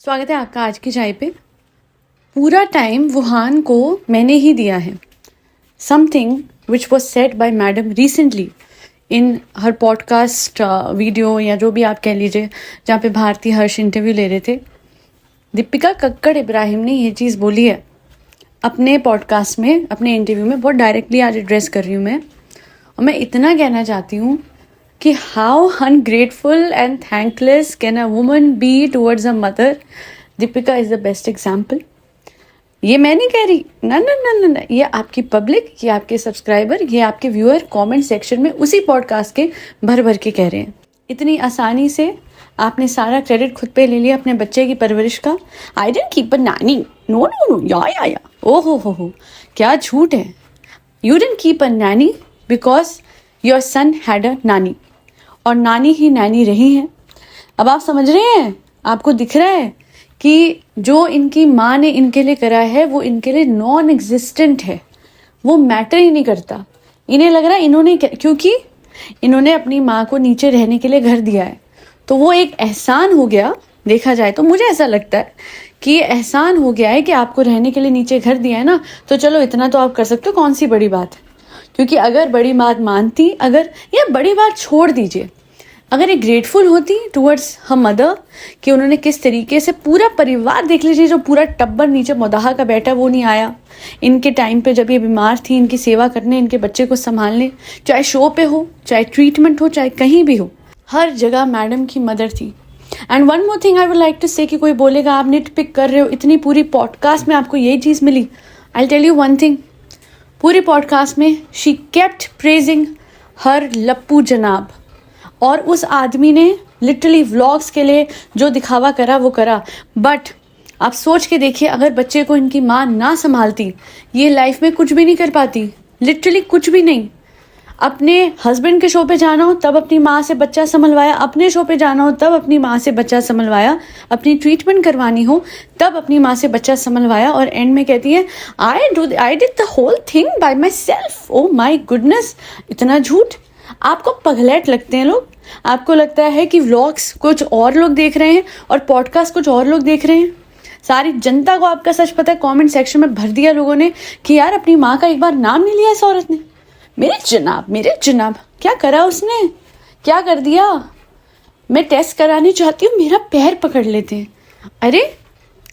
स्वागत है आपका आज की चाय पे। पूरा टाइम वुहान को मैंने ही दिया है। Something which was said bye madam recently in her podcast video या जो भी आप कह लीजिए, जहाँ पे भारती हर्ष इंटरव्यू ले रहे थे। दीपिका कक्कड़ इब्राहिम ने ये चीज़ बोली है अपने पॉडकास्ट में, अपने इंटरव्यू में। बहुत डायरेक्टली आज एड्रेस कर रही हूँ मैं, और मैं इतना कहना चाहती हूँ कि how ungrateful and thankless can a woman be towards a mother. Deepika is the best example. ये मैं नहीं कह रही, ना ना ना ना ना, ये आपकी पब्लिक, ये आपके सब्सक्राइबर, ये आपके व्यूअर कमेंट सेक्शन में उसी पॉडकास्ट के भर भर के कह रहे हैं। इतनी आसानी से आपने सारा क्रेडिट खुद पे ले लिया अपने बच्चे की परवरिश का। आई डिडंट कीप अ नानी, नो नो नो, या ओ हो, क्या झूठ है। यू डिडंट कीप अ नानी because your son had a नानी, और नानी ही नैनी रही है। अब आप समझ रहे हैं, आपको दिख रहा है कि जो इनकी माँ ने इनके लिए करा है वो इनके लिए नॉन एग्जिस्टेंट है, वो मैटर ही नहीं करता। इन्हें लग रहा है इन्होंने, क्योंकि इन्होंने अपनी माँ को नीचे रहने के लिए घर दिया है, तो वो एक एहसान हो गया। देखा जाए तो मुझे ऐसा लगता है कि ये एहसान हो गया है कि आपको रहने के लिए नीचे घर दिया है ना, तो चलो इतना तो आप कर सकते हो, कौन सी बड़ी बात है। क्योंकि अगर बड़ी बात मानती, अगर या बड़ी बात छोड़ दीजिए, अगर ये ग्रेटफुल होती टुवर्ड्स हर मदर कि उन्होंने किस तरीके से पूरा परिवार, देख लीजिए जो पूरा टब्बर नीचे मुदाहा का बैठा वो नहीं आया इनके टाइम पे जब ये बीमार थी, इनकी सेवा करने, इनके बच्चे को संभालने, चाहे शो पे हो, चाहे ट्रीटमेंट हो, चाहे कहीं भी हो, हर जगह मैडम की मदर थी। And one more thing I would like to say कि कोई बोलेगा आप निट पिक कर रहे हो, इतनी पूरी पॉडकास्ट में आपको यही चीज़ मिली। I tell you one thing, पूरी पॉडकास्ट में शी केप्ट प्रेजिंग हर लप्पू जनाब, और उस आदमी ने लिटरली व्लॉग्स के लिए जो दिखावा करा वो करा। बट आप सोच के देखिए, अगर बच्चे को इनकी माँ ना संभालती, ये लाइफ में कुछ भी नहीं कर पाती, लिटरली कुछ भी नहीं। अपने हस्बैंड के शो पे जाना हो तब अपनी माँ से बच्चा संभलवाया, अपने शो पे जाना हो तब अपनी माँ से बच्चा संभलवाया, अपनी ट्रीटमेंट करवानी हो तब अपनी माँ से बच्चा संभलवाया, और एंड में कहती है I did the whole thing by myself. Oh my goodness, इतना झूठ। आपको पगलेट लगते हैं लोग, आपको लगता है कि व्लॉग्स कुछ और लोग देख रहे हैं और पॉडकास्ट कुछ और लोग देख रहे हैं। सारी जनता को आपका सच पता है। कमेंट सेक्शन में भर दिया लोगों ने कि यार अपनी माँ का एक बार नाम नहीं लिया इस औरत ने। मेरे जनाब क्या करा उसने, क्या कर दिया। मैं टेस्ट कराने चाहती हूँ, मेरा पैर पकड़ लेते हैं। अरे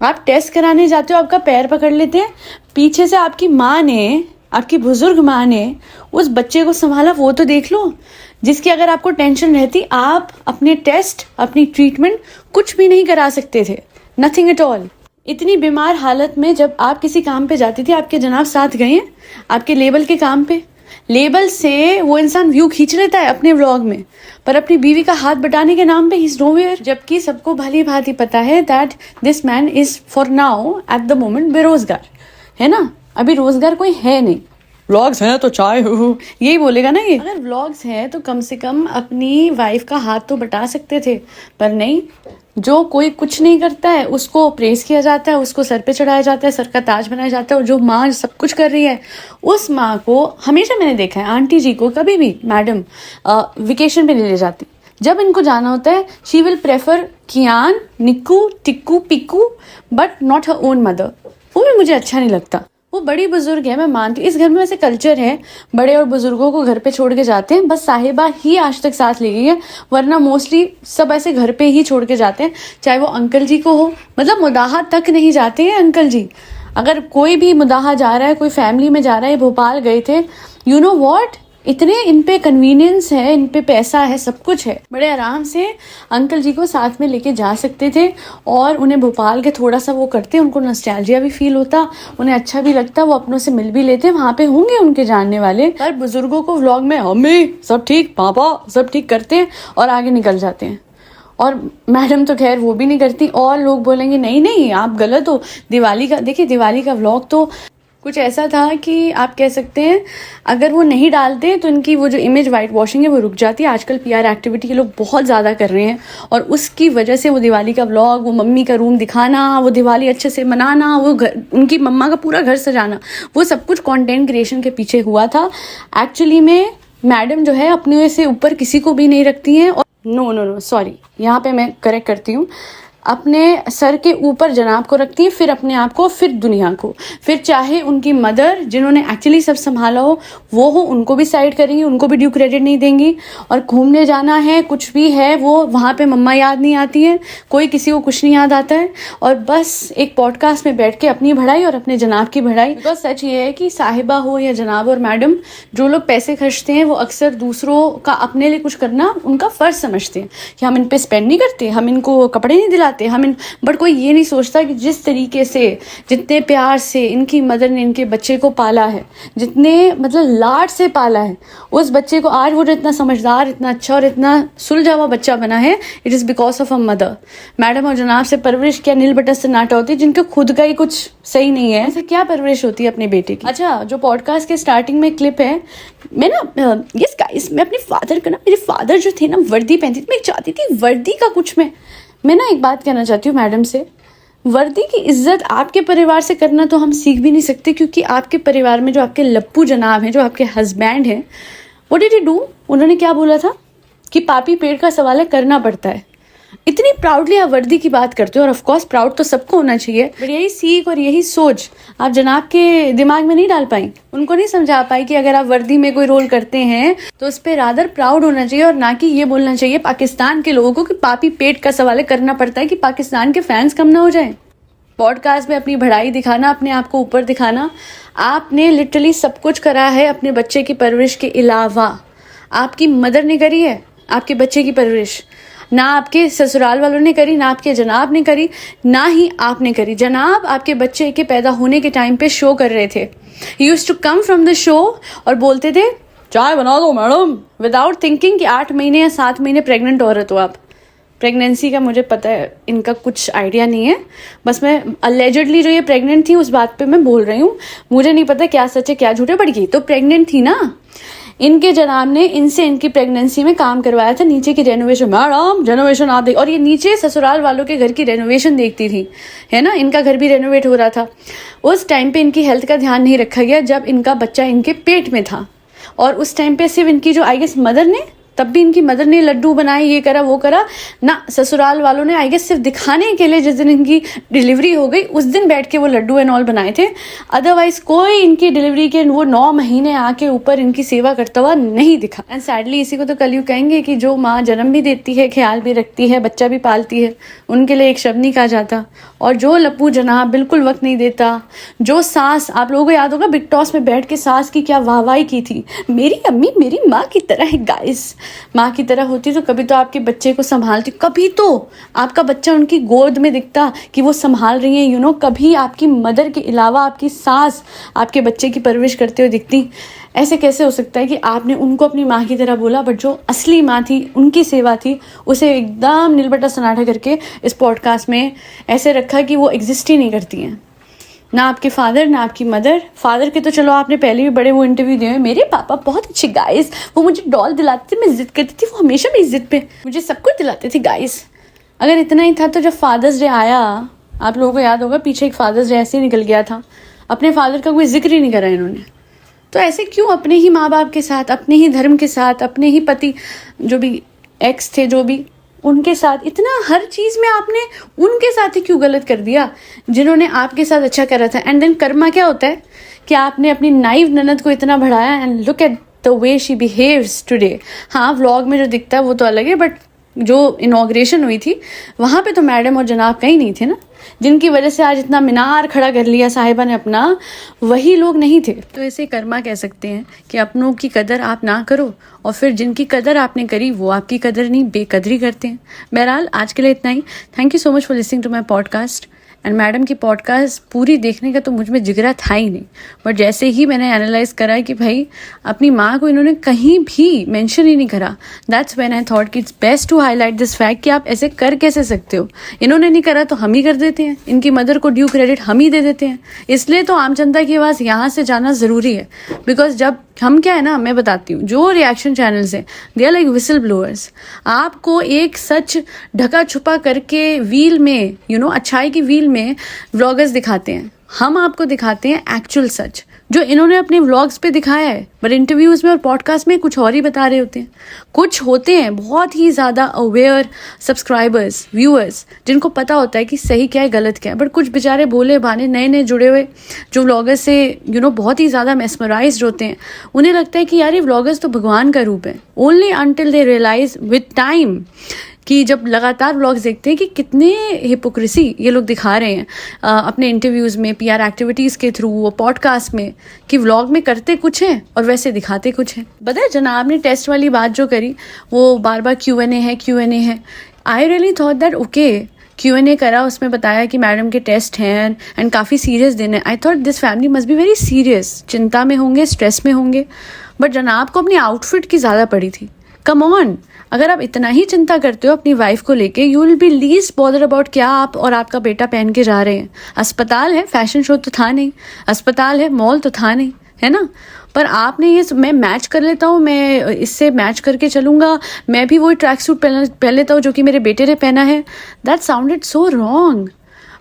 आप टेस्ट कराने जाते हो, आपका पैर पकड़ लेते हैं। पीछे से आपकी माँ ने, आपकी बुजुर्ग माँ ने उस बच्चे को संभाला, वो तो देख लो। जिसकी अगर आपको टेंशन रहती, आप अपने टेस्ट, अपनी ट्रीटमेंट कुछ भी नहीं करा सकते थे, नथिंग एट ऑल। इतनी बीमार हालत में जब आप किसी काम पे जाती थी, आपके जनाब साथ गए हैं आपके लेबल के काम पे। लेबल से वो इंसान व्यू खींच लेता है अपने व्लॉग में, पर अपनी बीवी का हाथ बटाने के नाम पे ही इज नोवेयर। जबकि सबको भली भांति पता है that this man is for now at the moment बेरोजगार, है ना। अभी रोजगार कोई है नहीं। व्लॉग्स हैं तो चाय हो, यही बोलेगा ना ये। अगर व्लॉग्स हैं तो कम से कम अपनी वाइफ का हाथ तो बटा सकते थे, पर नहीं। जो कोई कुछ नहीं करता है उसको प्रेस किया जाता है, उसको सर पे चढ़ाया जाता है, सर का ताज बनाया जाता है। और जो माँ सब कुछ कर रही है, उस माँ को हमेशा मैंने देखा है, आंटी जी को कभी भी मैडम वेकेशन पे नहीं ले जाती। जब इनको जाना होता है, she will prefer Kiaan, Nikku, Tikku, Pikku, but not her own mother. वो भी मुझे अच्छा नहीं लगता। वो बड़ी बुजुर्ग है, मैं मानती हूँ। इस घर में वैसे कल्चर है, बड़े और बुजुर्गों को घर पे छोड़ के जाते हैं। बस साहिबा ही आज तक साथ ले गई है, वरना मोस्टली सब ऐसे घर पे ही छोड़ के जाते हैं। चाहे वो अंकल जी को हो, मतलब मुदाहा तक नहीं जाते हैं अंकल जी। अगर कोई भी मुदाहा जा रहा है, कोई फैमिली में जा रहा है, भोपाल गए थे, यू नो व्हाट, इतने इन पे कन्वीनियंस है, इन पे पैसा है, सब कुछ है। बड़े आराम से अंकल जी को साथ में लेके जा सकते थे, और उन्हें भोपाल के थोड़ा सा वो करते, उनको नॉस्टैल्जिया भी फील होता, उन्हें अच्छा भी लगता, वो अपनों से मिल भी लेते। वहाँ पे होंगे उनके जानने वाले। पर बुजुर्गों को व्लॉग में मम्मी सब ठीक, पापा सब ठीक करते हैं और आगे निकल जाते हैं। और मैडम तो खैर वो भी नहीं करती। और लोग बोलेंगे नहीं नहीं आप गलत हो। दिवाली का देखिए, दिवाली का व्लॉग तो कुछ ऐसा था कि आप कह सकते हैं अगर वो नहीं डालते तो इनकी वो जो इमेज वाइट वॉशिंग है वो रुक जाती है। आजकल पीआर एक्टिविटी के लोग बहुत ज़्यादा कर रहे हैं, और उसकी वजह से वो दिवाली का व्लॉग, वो मम्मी का रूम दिखाना, वो दिवाली अच्छे से मनाना, वो घर, उनकी मम्मा का पूरा घर सजाना, वो सब कुछ कंटेंट क्रिएशन के पीछे हुआ था। एक्चुअली में मैडम जो है अपने से ऊपर किसी को भी नहीं रखती हैं। और नो नो नो सॉरी, यहाँ पे मैं करेक्ट करती हूँ। अपने सर के ऊपर जनाब को रखती हैं, फिर अपने आप को, फिर दुनिया को। फिर चाहे उनकी मदर जिन्होंने एक्चुअली सब संभाला हो वो हो, उनको भी साइड करेंगी, उनको भी ड्यू क्रेडिट नहीं देंगी। और घूमने जाना है, कुछ भी है, वो वहाँ पे मम्मा याद नहीं आती है, कोई किसी को कुछ नहीं याद आता है, और बस एक पॉडकास्ट में बैठ के अपनी बढ़ाई और अपने जनाब की बढ़ाई। तो सच ये है कि साहिबा हो या जनाब और मैडम, जो लोग पैसे खर्चते हैं वो अक्सर दूसरों का अपने लिए कुछ करना उनका फ़र्ज समझते हैं कि हम इन पे स्पेंड नहीं करते, हम इनको कपड़े नहीं दिलाते, बट कोई ये नहीं सोचता कि जिस तरीके से, जितने प्यार से इनकी मदर ने इनके बच्चे को पाला है, जितने मतलब लाड से पाला है, उस बच्चे को आज वो जो इतना समझदार, इतना अच्छा और इतना सुलझा हुआ बच्चा बना है, it is because of a mother. Madam और जनाब से परवरिश क्या नील बटन से नाटा होती है, जिनके खुद का ही कुछ सही नहीं है, ऐसे क्या परवरिश होती है अपने बेटे की। अच्छा, जो पॉडकास्ट के स्टार्टिंग में क्लिप है, मैं अपने फादर का ना, मेरे फादर जो थे ना वर्दी पहनती थी, मैं चाहती थी वर्दी का कुछ मैं ना एक बात कहना चाहती हूँ मैडम से, वर्दी की इज्जत आपके परिवार से करना तो हम सीख भी नहीं सकते, क्योंकि आपके परिवार में जो आपके लप्पू जनाब हैं, जो आपके हस्बैंड हैं, व्हाट डिड ही डू, उन्होंने क्या बोला था कि पापी पेट का सवाल है, करना पड़ता है। इतनी प्राउडली आप वर्दी की बात करते हो, और ऑफ कोर्स प्राउड तो सबको होना चाहिए, बट यही सीख और यही सोच आप जनाब के दिमाग में नहीं डाल पाई, उनको नहीं समझा पाई कि अगर आप वर्दी में कोई रोल करते हैं तो उस पर रादर प्राउड होना चाहिए, और ना कि ये बोलना चाहिए पाकिस्तान के लोगों को कि पापी पेट का सवाल है, करना पड़ता है, कि पाकिस्तान के फैंस कम ना हो जाए। पॉडकास्ट में अपनी बढ़ाई दिखाना, अपने आप को ऊपर दिखाना, आपने लिटरली सब कुछ करा है अपने बच्चे की परवरिश के अलावा। आपकी मदर ने करी है आपके बच्चे की परवरिश, ना आपके ससुराल वालों ने करी, ना आपके जनाब ने करी, ना ही आपने करी। जनाब आपके बच्चे के पैदा होने के टाइम पे शो कर रहे थे, he used to come from the show और बोलते थे चाय बना दो मैडम, विदाउट थिंकिंग कि 8 महीने या 7 महीने प्रेग्नेंट औरत हो आप। प्रेगनेंसी का मुझे पता है, इनका कुछ आइडिया नहीं है, बस मैं अलेजेडली जो ये प्रेग्नेंट थी उस बात पे मैं बोल रही हूँ, मुझे नहीं पता क्या सच है क्या झूठ है, बट ये तो प्रेग्नेंट थी ना। इनके जनाब ने इनसे इनकी प्रेगनेंसी में काम करवाया था, नीचे की रेनोवेशन, मैडम रेनोवेशन आप देख, और ये नीचे ससुराल वालों के घर की रेनोवेशन देखती थी, है ना, इनका घर भी रेनोवेट हो रहा था। उस टाइम पे इनकी हेल्थ का ध्यान नहीं रखा गया जब इनका बच्चा इनके पेट में था, और उस टाइम पे सिर्फ इनकी जो आई गेस मदर ने, तब भी इनकी मदर ने लड्डू बनाए, ये करा वो करा ना, ससुराल वालों ने आई गेस सिर्फ दिखाने के लिए जिस दिन इनकी डिलीवरी हो गई उस दिन बैठ के वो लड्डू एंड ऑल बनाए थे, अदरवाइज कोई इनकी डिलीवरी के वो 9 महीने आके ऊपर इनकी सेवा करता हुआ नहीं दिखा। एंड सैडली इसी को तो कलयुग कहेंगे कि जो माँ जन्म भी देती है, ख्याल भी रखती है, बच्चा भी पालती है, उनके लिए एक शब्द नहीं कहा जाता। और जो लप्पू जनाब बिल्कुल वक्त नहीं देता, जो सास, आप लोगों को याद होगा बिग टॉस में बैठ के सास की क्या वाहवाही की थी, मेरी अम्मी मेरी माँ की तरह है गाइस, माँ की तरह होती तो कभी तो आपके बच्चे को संभालती, कभी तो आपका बच्चा उनकी गोद में दिखता कि वो संभाल रही है, यू नो, कभी आपकी मदर के अलावा आपकी सास आपके बच्चे की परवरिश करते हुए दिखती। ऐसे कैसे हो सकता है कि आपने उनको अपनी माँ की तरह बोला, बट जो असली माँ थी, उनकी सेवा थी, उसे एकदम नीलबट्टा सन्नाटा करके इस पॉडकास्ट में ऐसे रखा कि वो एग्जिस्ट ही नहीं करती हैं। ना आपके फादर, ना आपकी मदर। फादर के तो चलो आपने पहले भी बड़े वो इंटरव्यू दिए, मेरे पापा बहुत अच्छे गाइस, वो मुझे डॉल दिलाते थे, मैं जिद करती थी, वो हमेशा मेरी जिद पे मुझे सब कुछ दिलाते थे गाइस। अगर इतना ही था तो जब फादर्स डे आया, आप लोगों को याद होगा पीछे एक फादर्स डे ऐसे ही निकल गया था, अपने फादर का कोई जिक्र ही नहीं करा इन्होंने। तो ऐसे क्यों अपने ही माँ बाप के साथ, अपने ही धर्म के साथ, अपने ही पति जो भी एक्स थे, जो भी उनके साथ, इतना हर चीज़ में आपने उनके साथ ही क्यों गलत कर दिया जिन्होंने आपके साथ अच्छा करा था। एंड देन कर्मा क्या होता है कि आपने अपनी नाइव ननद को इतना बढ़ाया, and look at the way she behaves today. हाँ, व्लॉग में जो दिखता है वो तो अलग है, बट जो इनॉग्रेशन हुई थी वहाँ पे तो मैडम और जनाब कहीं नहीं थे ना, जिनकी वजह से आज इतना मीनार खड़ा कर लिया साहिबा ने अपना, वही लोग नहीं थे। तो ऐसे कर्मा कह सकते हैं कि अपनों की कदर आप ना करो, और फिर जिनकी कदर आपने करी वो आपकी कदर नहीं, बेकदरी करते हैं। बहरहाल आज के लिए इतना ही। Thank you so much for listening to my podcast. And madam की पॉडकास्ट पूरी देखने का तो मुझ में जिगरा था ही नहीं, बट जैसे ही मैंने एनालाइज करा कि भाई अपनी माँ को इन्होंने कहीं भी मेंशन ही नहीं करा, दैट्स व्हेन आई थॉट कि it's best to highlight this fact कि आप ऐसे कर कैसे सकते हो। इन्होंने नहीं करा तो हम ही कर देते हैं, इनकी मदर को ड्यू क्रेडिट हम ही दे देते हैं। इसलिए तो आम जनता की आवाज़ यहाँ से जाना ज़रूरी है, बिकॉज जब हम क्या है ना, मैं बताती हूँ, जो रिएक्शन चैनल्स हैं they are like whistle blowers. आपको एक सच ढका छुपा करके व्हील में, यू नो, अच्छाई की व्हील में व्लॉगर्स दिखाते हैं, हम आपको दिखाते हैं एक्चुअल सच जो इन्होंने अपने व्लॉग्स पे दिखाया है, बट इंटरव्यूज़ में और पॉडकास्ट में कुछ और ही बता रहे होते हैं। कुछ होते हैं बहुत ही ज़्यादा अवेयर सब्सक्राइबर्स, व्यूअर्स, जिनको पता होता है कि सही क्या है गलत क्या है, बट कुछ बेचारे भोले भाने नए नए जुड़े हुए जो व्लॉगर्स से बहुत ही ज़्यादा मेस्मराइज्ड होते हैं, उन्हें लगता है कि यार ये व्लॉगर्स तो भगवान का रूप है। Only until they realise with time कि जब लगातार व्लॉग्स देखते हैं कि कितने हिपोक्रेसी ये लोग दिखा रहे हैं अपने इंटरव्यूज़ में, पीआर एक्टिविटीज़ के थ्रू, वो पॉडकास्ट में, कि व्लॉग में करते कुछ हैं और वैसे दिखाते कुछ हैं। पता है जनाब ने टेस्ट वाली बात जो करी, वो बार बार Q&A है। I really thought that okay, Q&A करा, उसमें बताया कि मैडम के टेस्ट हैं एंड काफ़ी सीरियस दिन है। I thought this family must be very serious, चिंता में होंगे, स्ट्रेस में होंगे, बट जनाब को अपनी आउटफिट की ज़्यादा पड़ी थी। कम ऑन, अगर आप इतना ही चिंता करते हो अपनी वाइफ को लेके, you will be least bother about क्या आप और आपका बेटा पहन के जा रहे हैं। अस्पताल है, फैशन शो तो था नहीं, अस्पताल है, मॉल तो था नहीं, है ना। पर आपने ये मैं मैच कर लेता हूँ, मैं इससे मैच करके चलूँगा, मैं भी वही ट्रैक सूट पहन लेता हूँ जो कि मेरे बेटे ने पहना है। That sounded so wrong.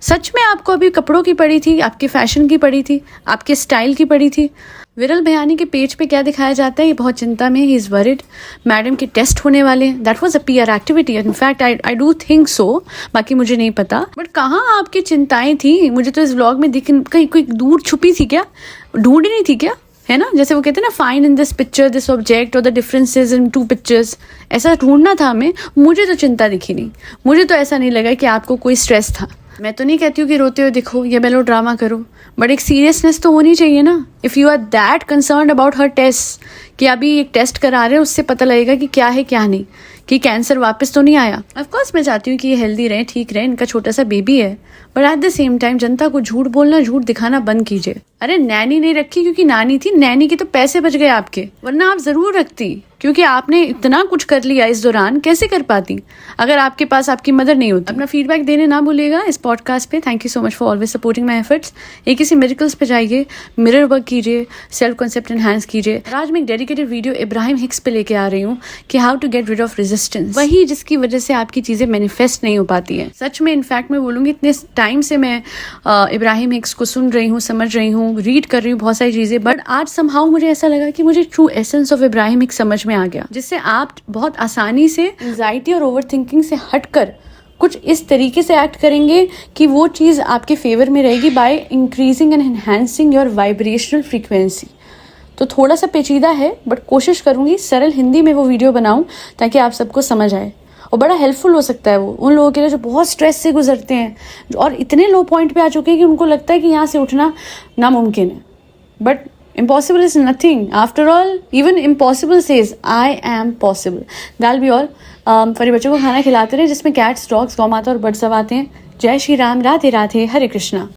सच में आपको अभी कपड़ों की पड़ी थी, आपके फैशन की पड़ी थी, आपके स्टाइल की पड़ी थी। विरल भयानी के पेज पे क्या दिखाया जाता है, ये बहुत चिंता में, ही इज़ वरिड, मैडम के टेस्ट होने वाले हैं। That was a PR activity, in fact I do think so, बाकी मुझे नहीं पता, बट कहाँ आपकी चिंताएं थी। मुझे तो इस व्लॉग में दिख, कहीं कोई दूर छुपी थी क्या, ढूंढी नहीं थी क्या, है ना। जैसे वो कहते हैं ना, find in this picture this object और the differences in two pictures, ऐसा ढूंढना था हमें। मुझे तो चिंता दिखी नहीं, मुझे तो ऐसा नहीं लगा कि आपको कोई स्ट्रेस था। मैं तो नहीं कहती हूँ कि रोते हुए दिखो या मेलो ड्रामा करो, बट एक सीरियसनेस तो होनी चाहिए ना। If you are that concern about her test, कि अभी एक टेस्ट करा रहे हैं, उससे पता लगेगा कि क्या है क्या नहीं, कि कैंसर वापस तो नहीं आया। ऑफ कोर्स मैं चाहती हूँ कि ये हेल्दी रहें, ठीक रहें, इनका छोटा सा बेबी है, but at the same time जनता को झूठ बोलना, झूठ दिखाना बंद कीजिए। अरे नैनी नहीं रखी क्योंकि नानी थी, नैनी के तो पैसे बच गए आपके, वरना आप जरूर रखती, क्योंकि आपने इतना कुछ कर लिया इस दौरान, कैसे कर पाती अगर आपके पास आपकी मदर नहीं होती। अपना फीडबैक देने ना भूलिएगा इस पॉडकास्ट पे। Thank you so much for always supporting my efforts. एक किसी मिरेकल्स पे जाइए, मिरर वर्क कीजिए, सेल्फ कॉन्सेप्ट एनहांस कीजिए। आज मैं एक डेडिकेटेड वीडियो इब्राहिम हिक्स पे लेके आ रही हूँ कि how to get rid of resistance, वही जिसकी वजह से आपकी चीजें मैनिफेस्ट नहीं हो पाती है। सच में इनफैक्ट मैं बोलूँगी, इतने टाइम से मैं इब्राहिम हिक्स को सुन रही हूँ, समझ रही हूँ, रीड कर रही हूँ बहुत सारी चीजें, बट आज समहाउ मुझे ऐसा लगा कि मुझे true essence of Ibrahim Hicks समझ में आ गया, जिससे आप बहुत आसानी से एंजाइटी और ओवर थिंकिंग से हटकर कुछ इस तरीके से एक्ट करेंगे कि वो चीज़ आपके फेवर में रहेगी by increasing and enhancing your vibrational frequency. तो थोड़ा सा पेचीदा है, बट कोशिश करूंगी सरल हिंदी में वो वीडियो बनाऊं ताकि आप सबको समझ आए, और बड़ा हेल्पफुल हो सकता है वो उन लोगों के लिए जो बहुत स्ट्रेस से गुजरते हैं और इतने लो पॉइंट पे आ चुके हैं कि उनको लगता है कि यहाँ से उठना नामुमकिन है। But impossible is nothing. After all, even impossible says, I am possible. That'll be all. फरी बच्चों को खाना खिलाते रहे जिसमें कैट्स, डॉग्स, गौ माता और बर्ड्स सब आते हैं। जय श्री राम, राधे राधे, हरे कृष्णा।